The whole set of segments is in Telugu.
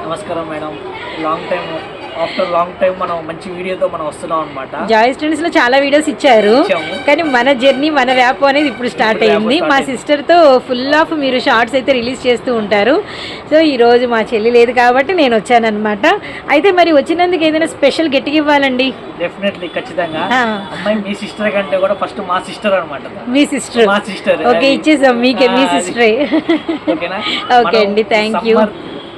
నమస్కారం మేడం. ఆఫ్టర్ లాంగ్ టైం మనం మంచి వీడియోతో మనం వస్తున్నాం అనమాట. జాయిస్ ట్రెండ్స్ లో చాలా వీడియోస్ ఇచ్చారు, కానీ మన జర్నీ మన ర్యాప్ అనేది ఇప్పుడు స్టార్ట్ అయింది. మా సిస్టర్ తో ఫుల్ ఆఫ్ మీరు షార్ట్స్ అయితే రిలీజ్ చేస్తూ ఉంటారు. సో ఈ రోజు మా చెల్లి లేదు కాబట్టి నేను వచ్చాను అనమాట. అయితే మరి వచ్చినందుకు ఏదైనా స్పెషల్ గట్టిగా ఇవ్వాలండి. డెఫినెట్లీ, ఖచ్చితంగా. అమ్మాయి మీ సిస్టర్ కంటే కూడా ఫస్ట్ మా సిస్టర్ అనమాట. మీ సిస్టర్? మా సిస్టర్. ఓకే, ఇచ్చేసాం మీకే, మీ సిస్టరే. ఓకేనా? ఓకే అండి, థ్యాంక్ యూ.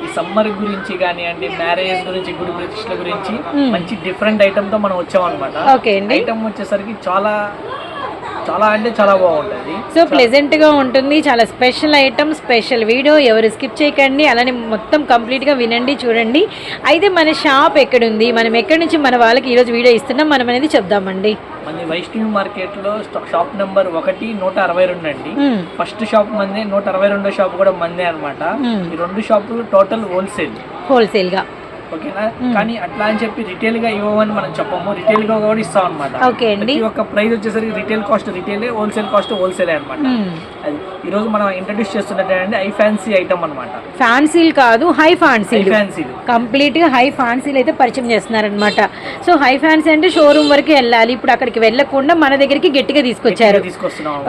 ఈ సమ్మర్ గురించి కానివ్వండి, మ్యారేజ్ గురించి, గుడి ప్రతిష్టల గురించి మంచి డిఫరెంట్ ఐటమ్ తో మనం వచ్చాం అనమాట. ఓకే అండి. ఐటమ్ వచ్చేసరికి చాలా చాలా అంటే చాలా బాగుంటుంది. సో ప్లెజెంట్ గా ఉంటుంది, చాలా స్పెషల్ ఐటమ్, స్పెషల్ వీడియో. ఎవరు స్కిప్ చేయకండి, అలానే మొత్తం కంప్లీట్ గా వినండి, చూడండి. అయితే మన షాప్ ఎక్కడుంది, మనం ఎక్కడి నుంచి మన వాళ్ళకి ఈరోజు వీడియో ఇస్తున్నాం మనం అనేది చెప్దామండి. మన వైష్ణవి మార్కెట్ లో షాప్ నెంబర్ 162 అండి. ఫస్ట్ షాప్ మందే, 162 షాప్ కూడా మందే అనమాట. ఈ రెండు షాపులు టోటల్ హోల్సేల్ గా. ఓకేనా? కానీ అట్లా అని చెప్పి రిటైల్ గా ఇవ్వమని మనం చెప్పము, రిటైల్ గా కూడా ఇస్తాం అనమాట. ఓకే అండి. ఒక ప్రైస్ వచ్చేసరికి రిటైల్ కాస్ట్ రిటైలే, హోల్సేల్ కాస్ట్ హోల్సేల్ అనమాట. అది ఈ రోజు మనం ఇంట్రడ్యూస్ చేస్తున్నట్టు హై ఫ్యాన్సీ ఐటమ్ అనమాట. ఫ్యాన్సీలు కాదు, హై ఫ్యాన్సీలు. కంప్లీట్ గా హై ఫ్యాన్సీలు అయితే పరిచయం చేస్తున్నారనమాట. సో హై ఫ్యాన్సీ అంటే షోరూమ్ వరకు వెళ్ళాలి, ఇప్పుడు అక్కడికి వెళ్ళకుండా మన దగ్గరికి గట్టిగా తీసుకొచ్చారు.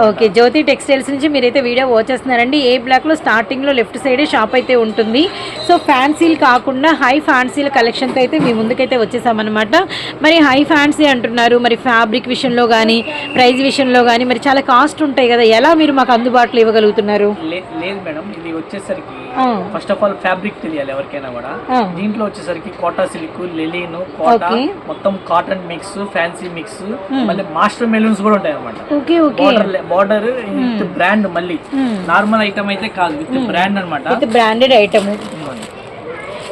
ఓకే, జ్యోతి టెక్స్టైల్స్ నుంచి మీరైతే వీడియో వాచ్ చేస్తున్నారండి. ఏ బ్లాక్ లో స్టార్టింగ్ లో లెఫ్ట్ సైడ్ షాప్ అయితే ఉంటుంది. సో ఫ్యాన్సీలు కాకుండా హై ఫ్యాన్సీల కలెక్షన్తో అయితే మీ ముందుకైతే వచ్చేసామన్నమాట. మరి హై ఫ్యాన్సీ అంటున్నారు, మరి ఫ్యాబ్రిక్ విషయంలో కానీ ప్రైస్ విషయంలో కానీ మరి చాలా కాస్ట్ ఉంటాయి కదా, ఎలా మీరు మాకు అందుబాటులో ఇవ్వగలుగుతున్నారు? లేదు మేడం, ఇది వచ్చేసరికి ఫస్ట్ ఆఫ్ ఆల్ ఫ్యాబ్రిక్ తెలియాలి ఎవరికైనా కూడా. దీంట్లో వచ్చేసరికి కోటా సిల్క్, లెలిన్, కోటా, మొత్తం కాటన్ మిక్స్, ఫ్యాన్సీ మిక్స్, మళ్ళీ మాస్టర్ మెలూన్స్ కూడా ఉంటాయి అనమాట. బార్డర్ విత్ బ్రాండ్, మళ్ళీ నార్మల్ ఐటమ్ అయితే కాదు, విత్ బ్రాండ్ అనమాట, బ్రాండెడ్ ఐటమ్.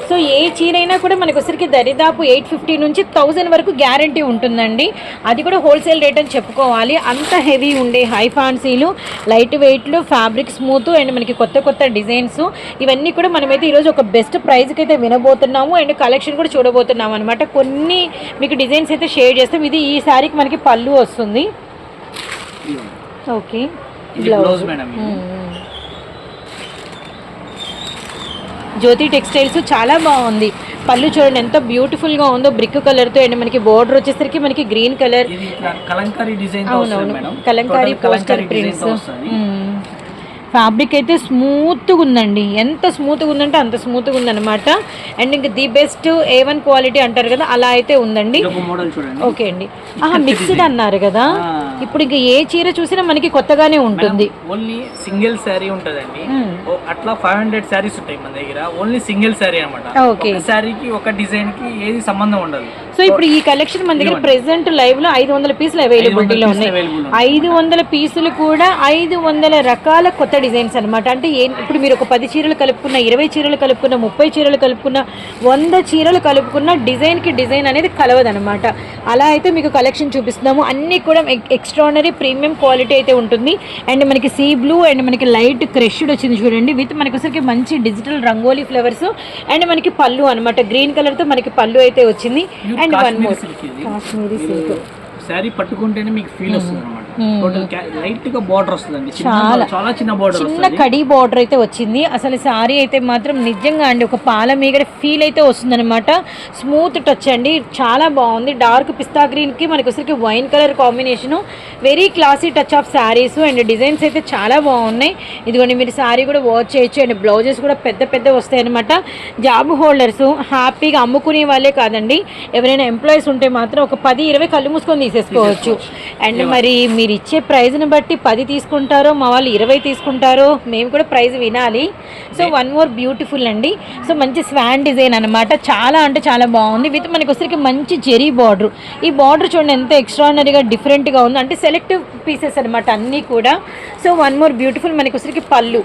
సో ఏ చీర అయినా కూడా మనకు వచ్చరికి దరిదాపు 850 నుంచి 1000 వరకు గ్యారంటీ ఉంటుందండి. అది కూడా హోల్సేల్ రేట్ అని చెప్పుకోవాలి. అంత హెవీ ఉండే హై ఫ్యాన్సీలు, లైట్ వెయిట్లు, ఫ్యాబ్రిక్ స్మూత్ అండ్ మనకి కొత్త కొత్త డిజైన్స్, ఇవన్నీ కూడా మనమైతే ఈరోజు ఒక బెస్ట్ ప్రైస్కి అయితే వినబోతున్నాము. అండ్ కలెక్షన్ కూడా చూడబోతున్నాము అనమాట. కొన్ని మీకు డిజైన్స్ అయితే షేర్ చేస్తాం. ఇది ఈ శారీకి మనకి పళ్ళు వస్తుంది. Okay, blouse. జ్యోతి టెక్స్టైల్స్ చాలా బాగుంది. పళ్ళు చూడండి ఎంత బ్యూటిఫుల్గా ఉందో, బ్రిక్ కలర్తో. అండ్ మనకి బోర్డర్ వచ్చేసరికి మనకి గ్రీన్ కలర్, అవునవును, కలంకారీ పోస్టర్ ప్రింట్స్. ఫ్యాబ్రిక్ అయితే స్మూత్గా ఉందండి, ఎంత స్మూత్గా ఉందంటే అంత స్మూత్గా ఉందన్నమాట. అండ్ ఇంకా ది బెస్ట్ A1 క్వాలిటీ అంటారు కదా, అలా అయితే ఉందండి. ఓకే అండి. మిక్స్డ్ అన్నారు కదా, ఇప్పుడు ఇంకా ఏ చీర చూసినా మనకి కొత్తగానే ఉంటుంది. ఓన్లీ సింగిల్ శారీ ఉంటుందండి. అట్లా 500 శారీస్ ఉంటాయి మన దగ్గర, ఓన్లీ సింగిల్ శారీ అనమాట. ఓకే, శారీకి ఒక డిజైన్ కి ఏది సంబంధం ఉండదు. సో ఇప్పుడు ఈ కలెక్షన్ మన దగ్గర ప్రెసెంట్ లైవ్ లో 500 పీసులు అవైలబిలిటీలో ఉన్నాయి. 500 పీసులు కూడా 500 రకాల కొత్త డిజైన్స్ అనమాట. అంటే ఇప్పుడు మీరు ఒక 10 చీరలు కలుపుకున్న, 20 చీరలు కలుపుకున్న, 30 చీరలు కలుపుకున్న, 100 చీరలు కలుపుకున్న డిజైన్కి డిజైన్ అనేది కలవదనమాట. అలా అయితే మీకు కలెక్షన్ చూపిస్తున్నాము. అన్నీ కూడా ఎక్స్ట్రాడనరీ ప్రీమియం క్వాలిటీ అయితే ఉంటుంది. అండ్ మనకి సీ బ్లూ అండ్ మనకి లైట్ క్రష్డ్ వచ్చింది చూడండి, విత్ మనకి వచ్చరికి మంచి డిజిటల్ రంగోలీ ఫ్లవర్స్. అండ్ మనకి పళ్ళు అనమాట, గ్రీన్ కలర్తో మనకి పళ్ళు అయితే వచ్చింది. And one more Kashmiri silk. Sari పట్టుకుంటేనే మీకు ఫీల్ వస్తుంది అనమాట. లైట్ గా బార్డర్ వస్తుందండి, చాలా చిన్న బార్డర్, చిన్న కడి బార్డర్ అయితే వచ్చింది. అసలు శారీ అయితే మాత్రం నిజంగా అండి ఒక పాల మీగడ ఫీల్ అయితే వస్తుంది అనమాట. స్మూత్ టచ్ అండి, చాలా బాగుంది. డార్క్ పిస్తా గ్రీన్ కి మనకి వచ్చరికి wine colour combination, very classy touch of saris. And designs అయితే చాలా బాగున్నాయి. ఇదిగోండి మీరు శారీ కూడా వాచ్ చేయొచ్చు. అండ్ బ్లౌజెస్ కూడా పెద్ద పెద్ద వస్తాయి అనమాట. జాబ్ హోల్డర్స్ హ్యాపీగా అమ్ముకునే వాళ్ళే కాదండి, ఎవరైనా ఎంప్లాయీస్ ఉంటే మాత్రం ఒక 10-20 కళ్ళు మూసుకొని తీసేసుకోవచ్చు. అండ్ మరి మీరు ఇచ్చే ప్రైజ్ని బట్టి 10 తీసుకుంటారో, మా వాళ్ళు 20 తీసుకుంటారో, మేము కూడా ప్రైజ్ వినాలి. సో వన్ మోర్ బ్యూటిఫుల్ అండి. సో మంచి స్వాన్ డిజైన్ అనమాట, చాలా అంటే చాలా బాగుంది. విత్ మనకి వచ్చరికి మంచి జెరీ బార్డర్. ఈ బార్డర్ చూడండి ఎంత ఎక్స్ట్రాడినరీగా డిఫరెంట్గా ఉంది, అంటే సెలెక్టివ్ పీసెస్ అనమాట అన్నీ కూడా. సో వన్ మోర్ బ్యూటిఫుల్ మనకి వచ్చరికి పళ్ళు.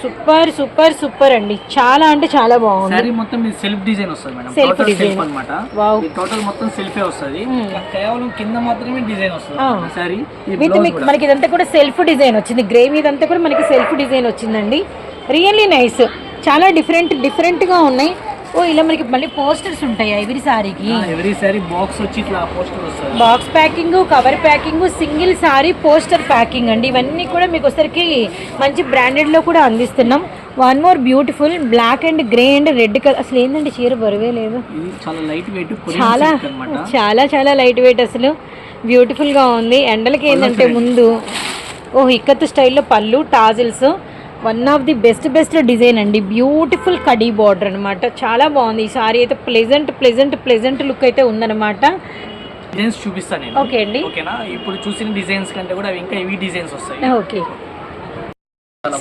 సూపర్ సూపర్ సూపర్ అండి, చాలా అంటే చాలా బాగుంది. సారీ మొత్తం ఇది సెల్ఫ్ డిజైన్ వస్తుంది మేడం, సెల్ఫ్ డిజైన్ అన్నమాట. వావ్, టోటల్ మొత్తం సెల్ఫే వస్తుంది, కేవలం కింద మాత్రమే డిజైన్ వస్తుంది సారీ విత్. మనకి ఇదంతా కూడా సెల్ఫ్ డిజైన్ వచ్చింది, గ్రే మీద అంతా కూడా మనకి సెల్ఫ్ డిజైన్ వచ్చిందండి. రియల్లీ నైస్, చాలా డిఫరెంట్ గా ఉన్నాయి. ఓ ఇలా మనకి మళ్ళీ పోస్టర్స్ ఉంటాయి ఎవరీ సారీకి. ఎవరీ సారీ బాక్స్ వచ్చి ఇట్లా పోస్టర్ వస్తుంది, box packing, cover packing, single sorry poster packing అండి. ఇవన్నీ కూడా మీకు వచ్చరికి మంచి బ్రాండెడ్ లో కూడా అందిస్తున్నాం. One more beautiful black and grey and red colour. అసలు ఏంటంటే చీర బరువే లేదు, చాలా లైట్ వెయిట్, చాలా చాలా చాలా లైట్ వెయిట్, అసలు బ్యూటిఫుల్గా ఉంది. ఎండలకి ఏంటంటే ముందు ఇక్కత్ స్టైల్లో పళ్ళు, tassels, one of the best design అండి. బ్యూటిఫుల్ కడీ బార్డర్ అనమాట, చాలా బాగుంది. ఈ సారీ అయితే ప్లెజెంట్ లుక్ అయితే ఉందన్నమాట. డిజైన్స్ చూపిస్తాను నేను. ఓకే అండి, ఓకేనా? ఇప్పుడు చూసిన డిజైన్స్ కంటే కూడా ఇంకా ఇవి డిజైన్స్ వస్తాయి. ఓకే.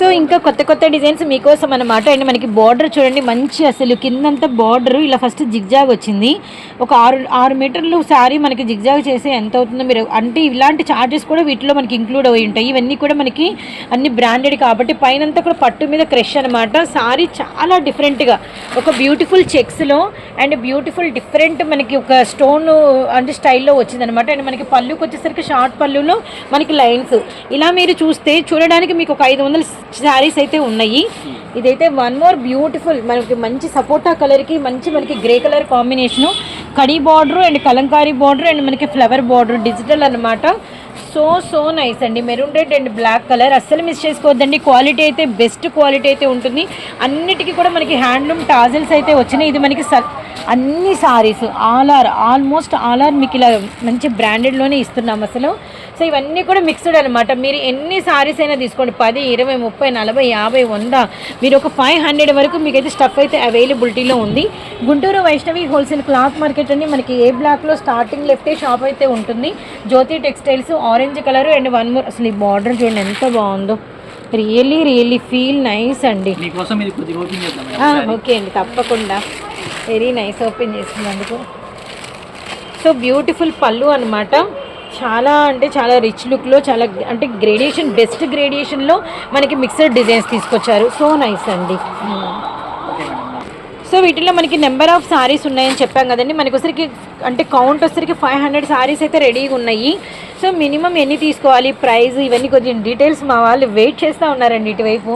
సో ఇంకా కొత్త డిజైన్స్ మీకోసం అన్నమాట. అండ్ మనకి బార్డర్ చూడండి, మంచి అసలు కిందంతా బార్డర్ ఇలా ఫస్ట్ జిగ్జాగ్ వచ్చింది. ఒక 6 మీటర్లు శారీ మనకి జిగ్జాగ్ చేస్తే ఎంత అవుతుందో మీరు అంటే ఇలాంటి చార్జెస్ కూడా వీటిలో మనకి ఇంక్లూడ్ అయి ఉంటాయి. ఇవన్నీ కూడా మనకి అన్ని బ్రాండెడ్ కాబట్టి పైనంతా కూడా పట్టు మీద క్రష్ అనమాట. శారీ చాలా డిఫరెంట్గా ఒక బ్యూటిఫుల్ చెక్స్లో అండ్ బ్యూటిఫుల్ డిఫరెంట్ మనకి ఒక స్టోన్ అంటే స్టైల్లో వచ్చిందనమాట. అండ్ మనకి పళ్ళుకి వచ్చేసరికి షార్ట్ పళ్ళులో మనకి లైన్స్ ఇలా మీరు చూడడానికి మీకు ఒక 500 శారీస్ అయితే ఉన్నాయి. ఇదైతే వన్ మోర్ బ్యూటిఫుల్ మనకి మంచి సపోటా కలర్కి మంచి మనకి గ్రే కలర్ కాంబినేషను, కడీ border and kalamkari border and మనకి ఫ్లవర్ బార్డర్ డిజిటల్ అనమాట. సో నైస్ అండి. Maroon red and black colour అస్సలు మిస్ చేసుకోవద్దండి. క్వాలిటీ అయితే బెస్ట్ క్వాలిటీ అయితే ఉంటుంది. అన్నిటికీ కూడా మనకి హ్యాండ్లూమ్ టాజిల్స్ అయితే వచ్చినాయి. ఇది మనకి అన్ని సారీస్ ఆల్మోస్ట్ ఆల్ ఆర్ మీకు ఇలా మంచి బ్రాండెడ్లోనే ఇస్తున్నాం అసలు. సో ఇవన్నీ కూడా మిక్స్డ్ అనమాట. మీరు ఎన్ని సారీస్ అయినా తీసుకోండి, 10, 20, 30, 40, 50, 100, మీరు ఒక 500 వరకు మీకైతే స్టఫ్ అయితే అవైలబిలిటీలో ఉంది. Guntur Vaishnavi wholesale cloth market అండి. మనకి ఏ బ్లాక్లో స్టార్టింగ్ లెఫ్టే షాప్ అయితే ఉంటుంది. Jyothi textiles, orange colour and one more. అసలు ఈ బార్డర్ చూడండి ఎంత బాగుందో, రియల్లీ ఫీల్ నైస్ అండి. ఓకే అండి, తప్పకుండా. వెరీ నైస్ ఓపెన్ చేసినందుకు. సో బ్యూటిఫుల్ పళ్ళు అనమాట. చాలా అంటే చాలా రిచ్ లుక్లో, చాలా అంటే గ్రేడియేషన్ బెస్ట్ గ్రేడియేషన్లో మనకి మిక్సర్ డిజైన్స్ తీసుకొచ్చారు. సో నైస్ అండి. సో వీటిలో మనకి నెంబర్ ఆఫ్ సారీస్ ఉన్నాయని చెప్పాం కదండి. మనకి వచ్చరికి అంటే కౌంట్ వచ్చరికి 500 సారీస్ అయితే రెడీగా ఉన్నాయి. సో మినిమం ఎన్ని తీసుకోవాలి, ప్రైస్, ఇవన్నీ కొంచెం డీటెయిల్స్ మా వాళ్ళు వెయిట్ చేస్తూ ఉన్నారండి ఇటువైపు.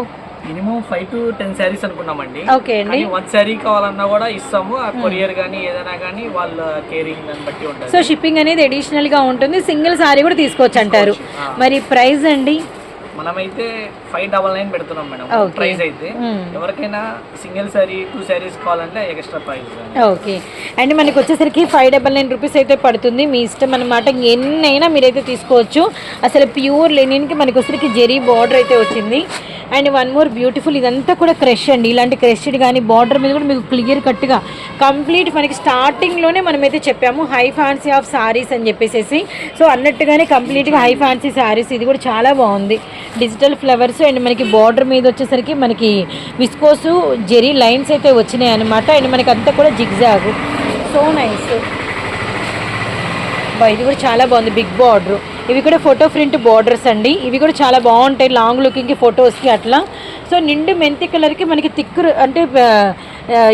మినిమం 5 to 10 శారీస్ అనుకున్నామండి. ఓకే అండి. 1 శారీ కావాలన్నా కూడా ఇస్తాము. ఆ కొరియర్ కానీ ఏదైనా కానీ వాళ్ళ కేరింగ్ దాన్ని బట్టి ఉంటుంది. సో షిప్పింగ్ అనేది అడిషనల్ గా ఉంటుంది. సింగిల్ సారీ కూడా తీసుకోవచ్చు అంటారు. మరి ప్రైస్ అండి మనమైతే 599 పెడుతున్నాం మేడం ప్రైస్ అయితే. ఎవరికైనా సింగిల్ సారీ 2 శారీస్ కావాలంటే ఎక్స్ట్రా ప్రైస్. ఓకే అండ్ మనకి వచ్చేసరికి 599 రూపీస్ అయితే పడుతుంది. మీ ఇష్టం అనమాట, ఎన్నైనా మీరైతే తీసుకోవచ్చు. అసలు ప్యూర్ లెనిన్కి మనకి వచ్చేసరికి జెరీ బార్డర్ అయితే వచ్చింది. అండ్ వన్ మోర్ బ్యూటిఫుల్, ఇదంతా కూడా క్రష్ అండి. ఇలాంటి క్రష్డ్ కానీ బార్డర్ మీద కూడా మీకు క్లియర్ కట్గా కంప్లీట్ మనకి స్టార్టింగ్లోనే మనమైతే చెప్పాము హై ఫ్యాన్సీ ఆఫ్ సారీస్ అని చెప్పేసి. సో అన్నట్టుగానే కంప్లీట్గా హై ఫ్యాన్సీ సారీస్. ఇది కూడా చాలా బాగుంది. డిజిటల్ ఫ్లవర్స్ అండ్ మనకి బార్డర్ మీద వచ్చేసరికి మనకి విస్కోసు జెరీ లైన్స్ అయితే వచ్చినాయి అనమాట. అండ్ మనకి అంతా కూడా జిగ్జాగ్. So nice. ఇది కూడా చాలా బాగుంది, బిగ్ బార్డర్. ఇవి కూడా ఫోటో ప్రింట్ బార్డర్స్ అండి. ఇవి కూడా చాలా బాగుంటాయి లాంగ్ లుకింగ్కి, ఫొటోస్కి అట్లా. సో నిండు మెంతి కలర్కి మనకి థిక్ అంటే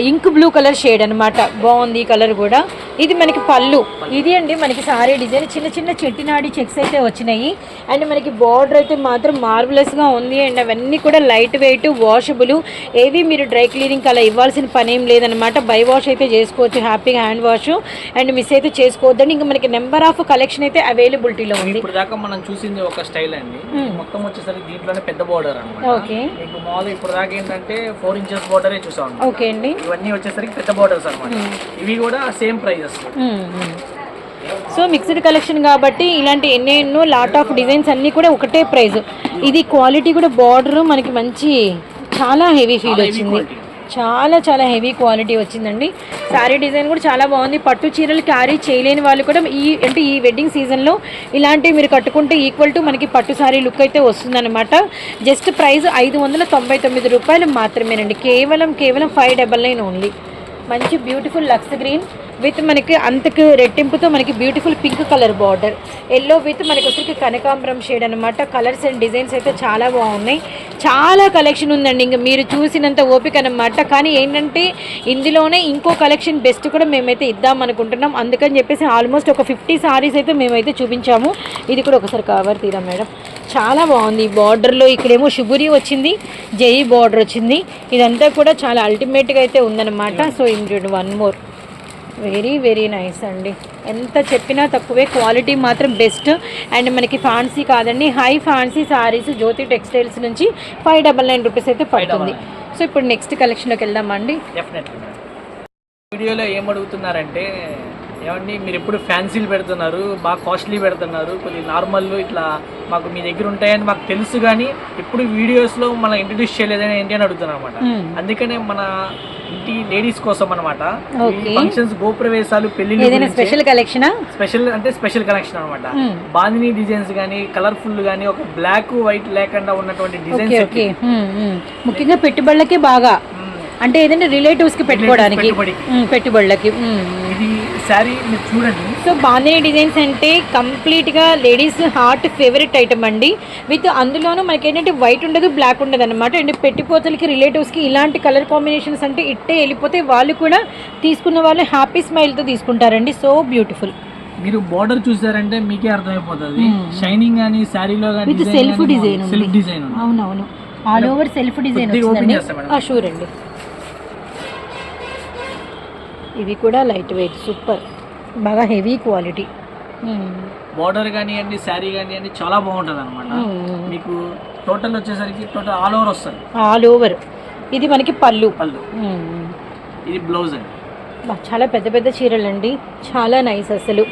ఇంక్ బ్లూ కలర్ షేడ్ అనమాట. బాగుంది ఈ కలర్ కూడా. ఇది మనకి పళ్ళు. ఇది అండి మనకి సారీ డిజైన్ చిన్న చెట్టినాడి చెక్స్ అయితే వచ్చినాయి. అండ్ మనకి బార్డర్ అయితే మాత్రం మార్వలస్గా ఉంది. అండ్ అవన్నీ కూడా లైట్ వెయిట్, వాషబుల్. ఏవి మీరు డ్రై క్లీనింగ్ అలా ఇవ్వాల్సిన పని ఏం లేదనమాట. బై వాష్ అయితే చేసుకోవచ్చు, హ్యాపీగా హ్యాండ్ వాష్. అండ్ మిస్ అయితే చేసుకోవద్దండి. ఇంకా మనకి నెంబర్ ఆఫ్ కలెక్షన్ అయితే అవైలబిలిటీలో ఉంది. ఇప్పుడు దాకా మనం చూసింది ఒక స్టైల్ అండి. మొత్తం వచ్చేసరికి దీంట్లోనే పెద్ద బార్డర్ అన్నమాట. ఓకే. మీకు మామూలుగా ఇప్పుడు దాకా ఏంటంటే 4 inches బార్డరే చూసాం. ఓకే అండి. ఇవన్నీ వచ్చేసరికి పెద్ద బార్డర్స్ అన్నమాట. ఇవి కూడా same prices. So mixed collection కాబట్టి ఇలాంటి ఎన్నెన్నో లాట్ ఆఫ్ డిజైన్స్ అన్నీ కూడా ఒకటే ప్రైస్. ఇది క్వాలిటీ కూడా బార్డర్ మనకి మంచి చాలా హెవీ ఫీల్ వచ్చింది. చాలా హెవీ క్వాలిటీ వచ్చిందండి. శారీ డిజైన్ కూడా చాలా బాగుంది. పట్టు చీరలు క్యారీ చేయలేని వాళ్ళు కూడా ఈ వెడ్డింగ్ సీజన్లో ఇలాంటివి మీరు కట్టుకుంటే ఈక్వల్ టు మనకి పట్టు శారీ లుక్ అయితే వస్తుందన్నమాట. జస్ట్ ప్రైస్ 599 రూపాయలు మాత్రమేనండి. కేవలం 599 ఓన్లీ. మంచి బ్యూటిఫుల్ లక్స్ గ్రీన్ విత్ మనకి అంతకు రెట్టింపుతో మనకి beautiful pink colour border, yellow with మనకి వచ్చరికి కనకాంబరం షేడ్ అనమాట. కలర్స్ అండ్ డిజైన్స్ అయితే చాలా బాగున్నాయి. చాలా కలెక్షన్ ఉందండి, ఇంకా మీరు చూసినంత ఓపిక అనమాట. కానీ ఏంటంటే ఇందులోనే ఇంకో కలెక్షన్ బెస్ట్ కూడా మేమైతే ఇద్దాం అనుకుంటున్నాం. అందుకని చెప్పేసి ఆల్మోస్ట్ ఒక 50 సారీస్ అయితే మేమైతే చూపించాము. ఇది కూడా ఒకసారి కవర్ తీరా మేడం. చాలా బాగుంది. ఈ బార్డర్లో ఇక్కడేమో షుగురి వచ్చింది, జై బార్డర్ వచ్చింది. ఇదంతా కూడా చాలా అల్టిమేట్గా అయితే ఉందన్నమాట. సో ఇంకోటి వన్ మోర్ వెరీ నైస్ అండి. ఎంత చెప్పినా తక్కువే, క్వాలిటీ మాత్రం బెస్ట్. అండ్ మనకి ఫ్యాన్సీ కాదండి, హై ఫ్యాన్సీ సారీస్ జ్యోతి టెక్స్టైల్స్ నుంచి 599 రూపీస్ అయితే పడుతుంది. సో ఇప్పుడు నెక్స్ట్ కలెక్షన్లోకి వెళ్దామా అండి? Definitely madam. వీడియోలో ఏం అడుగుతున్నారంటే, ఏమండి మీరు ఎప్పుడు ఫ్యాన్సీలు పెడుతున్నారు, బాగా కాస్ట్లీ పెడుతున్నారు, కొద్దిగా నార్మల్ ఇట్లా మాకు మీ దగ్గర ఉంటాయని మాకు తెలుసు, కానీ ఇప్పుడు వీడియోస్లో మనం ఇంట్రడ్యూస్ చేయలేదని ఏంటి అని అడుగుతున్నాను అనమాట. అందుకనే మన ఇంటి లేడీస్ కోసం అనమాట ఫంక్షన్స్, గోప్రవేశాలు, పెళ్లి స్పెషల్ కలెక్షన్, స్పెషల్ కలెక్షన్ అనమాట. బాందిని డిజైన్స్ కానీ, కలర్ఫుల్ గానీ, ఒక బ్లాక్ వైట్ లేకుండా ఉన్నటువంటి డిజైన్స్, ముఖ్యంగా పెట్టుబడులకి బాగా, అంటే ఏదంటే రిలేటివ్స్ కి పెట్టుకోవడానికి, పెట్టుబడులకి. ఇది శారీ మీరు చూడండి. సో బాందిని డిజైన్స్ అంటే కంప్లీట్ గా లేడీస్ హార్ట్ ఫేవరెట్ ఐటమ్ అండి. విత్ అందులోనూ మనకి ఏంటంటే వైట్ ఉండదు, బ్లాక్ ఉండదు అనమాట. అండ్ పెట్టిపోతలకి, రిలేటివ్స్ కి ఇలాంటి కలర్ కాంబినేషన్స్ అంటే ఇట్టే వెళ్ళిపోతే వాళ్ళు కూడా తీసుకున్న వాళ్ళు హ్యాపీ స్మైల్ తో తీసుకుంటారండి. So beautiful. మీరు బార్డర్ చూసారంటే మీకే అర్థమైపోతుంది. షైనింగ్ కానీ శారీలో కానీ సెల్ఫ్ డిజైన్, సెల్ఫ్ డిజైన్. అవునవును, ఆల్ ఓవర్ సెల్ఫ్ డిజైన్ వచ్చిందండి. షూర్ అండి. ఇవి కూడా లైట్ వెయిట్, సూపర్, బాగా హెవీ క్వాలిటీ. బార్డర్ కానివ్వండి, శారీ కానివ్వండి, చాలా బాగుంటుంది అనమాట. మీకు టోటల్ వచ్చేసరికి టోటల్ ఆల్ ఓవర్ వస్తుంది. All over. ఇది మనకి పళ్ళు, ఇది బ్లౌజ్ అండి. చాలా పెద్ద పెద్ద చీరలు అండి, చాలా నైస్. అసలు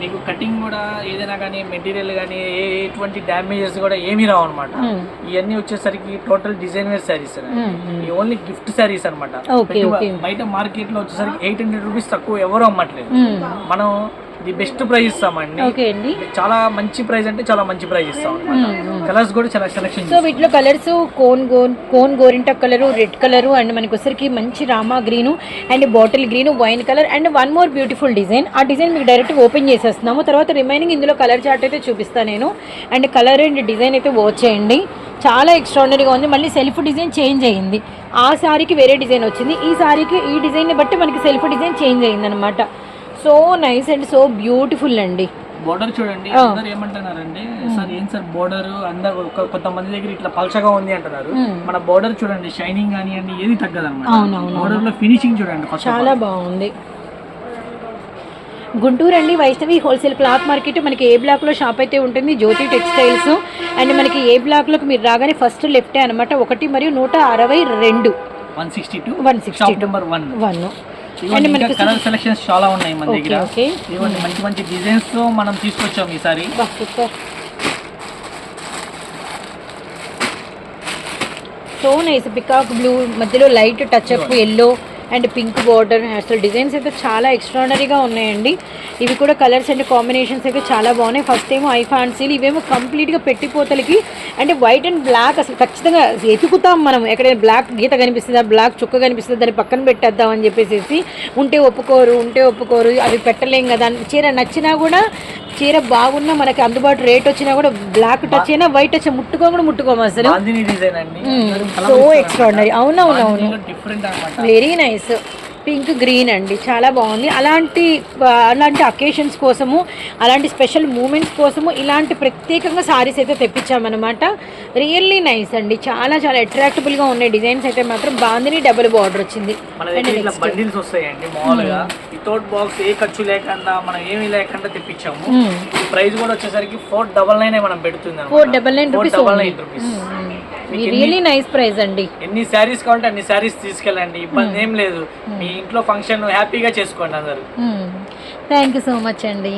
మీకు కటింగ్ కూడా ఏదైనా కానీ, మెటీరియల్ కానీ ఎటువంటి డ్యామేజెస్ కూడా ఏమీ రావు అనమాట. ఇవన్నీ వచ్చేసరికి total design wear saris, only gift saris అనమాట. బయట మార్కెట్ లో వచ్చేసరికి 800 రూపీస్ తక్కువ ఎవరు అమ్మట్లేదు. మనం ది బెస్ట్ ప్రైస్ ఇస్తామండి. చాలా మంచి ప్రైస్ అంటే చాలా మంచి ప్రైస్ ఇస్తాం. కలర్స్ కూడా చాలా సెలెక్షన్. సో వీటిలో కలర్స్ కోన్ గోరింటా కలరు, రెడ్ కలరు, అండ్ మనకి వచ్చరికి మంచి Rama green, and bottle green, wine colour, and one more beautiful design. ఆ డిజైన్ మీకు డైరెక్ట్ ఓపెన్ చేసేస్తున్నాము. తర్వాత రిమైనింగ్ ఇందులో కలర్ చార్ట్ అయితే చూపిస్తాను నేను. అండ్ కలర్ అండ్ డిజైన్ అయితే వాచ్ చేయండి. చాలా ఎక్స్ట్రాడనరీగా ఉంది. మళ్ళీ సెల్ఫ్ డిజైన్ చేంజ్ అయ్యింది. ఆ సారీకి వేరే డిజైన్ వచ్చింది, ఈ సారీకి ఈ డిజైన్ని బట్టి మనకి సెల్ఫ్ డిజైన్ చేంజ్ అయ్యింది అనమాట. So nice and so beautiful అండి. బోర్డర్ చూడండి. అందరు ఏమంటున్నారంటే, సార్ ఏం సార్ బోర్డర్, అందరు కొంతమంది దగ్గర ఇట్లా పల్చగా ఉంది అంటున్నారు. మన బోర్డర్ చూడండి, షైనింగ్ కానివ్వండి ఏది తగ్గదు అనమాట. బోర్డర్ లో ఫినిషింగ్ చూడండి, చాలా బాగుంది. గుంటూరు అండి, వైష్ణవి హోల్సేల్ క్లాత్ మార్కెట్. మనకి ఏ బ్లాక్లో షాప్ అయితే ఉంటుంది, జ్యోతి టెక్స్టైల్స్. అండ్ మనకి ఏ బ్లాక్లోకి మీరు రాగానే ఫస్ట్ లెఫ్టే అనమాట. 1 మరియు 162 162 నెంబర్ 1. మనకి కలర్ సెలెక్షన్స్ చాలా ఉన్నాయి మన దగ్గర. ఇవన్నీ మంచి మంచి డిజైన్స్ తో మనం తీసుకొచ్చాం ఈసారి. So nice. పికాక్ బ్లూ మధ్యలో light touch up yellow and pink border. అసలు డిజైన్స్ అయితే చాలా ఎక్స్ట్రాడనరీగా ఉన్నాయండి. ఇవి కూడా కలర్స్ అండ్ కాంబినేషన్స్ అయితే చాలా బాగున్నాయి. ఫస్ట్ ఏమో ఐ ఫ్యాన్సీలు, ఇవేమో కంప్లీట్గా పెట్టిపోతలకి అంటే వైట్ అండ్ బ్లాక్. అసలు ఖచ్చితంగా ఎతుకుతాం మనం, ఎక్కడైనా బ్లాక్ గీత కనిపిస్తుందా, బ్లాక్ చుక్క కనిపిస్తుందా, దాన్ని పక్కన పెట్టేద్దాం అని చెప్పేసి ఉంటే ఒప్పుకోరు. అవి పెట్టలేం కదా. చీర నచ్చినా కూడా, చీర బాగున్నా, మనకి అందుబాటు రేట్ వచ్చినా కూడా, బ్లాక్ టచ్ అయినా వైట్ టచ్ ముట్టుకోము అసలు. So extraordinary. అవునవునవును, వెరీ నైస్. పింక్ గ్రీన్ అండి, చాలా బాగుంది. అలాంటి అకేషన్స్ కోసము, అలాంటి స్పెషల్ మూమెంట్స్ కోసము ఇలాంటి ప్రత్యేకంగా సారీస్ అయితే తెప్పించామన్నమాట. రియల్లీ నైస్ అండి, చాలా చాలా అట్రాక్టబుల్గా ఉన్నాయి డిజైన్స్ అయితే మాత్రం. బాందిని డబుల్ బార్డర్ వచ్చింది. బండిల్స్ వస్తాయండి మామూలుగా, వితౌట్ బాక్స్, ఏ ఖర్చు లేకుండా, మనం ఏమీ లేకుండా తెప్పించాము. ప్రైస్ కూడా వచ్చేసరికి 499 మనం పెడుతుంది. 499 రూపీస్. రియల్లీ నైస్ ప్రైస్ అండి. ఎన్ని శారీస్ కావాలంటే అన్ని శారీస్ తీసుకెళ్ళండి, ఇబ్బంది ఏం లేదు. మీ ఇంట్లో ఫంక్షన్ హ్యాపీగా చేసుకోండి అందరూ. థ్యాంక్ యూ సో మచ్ అండి.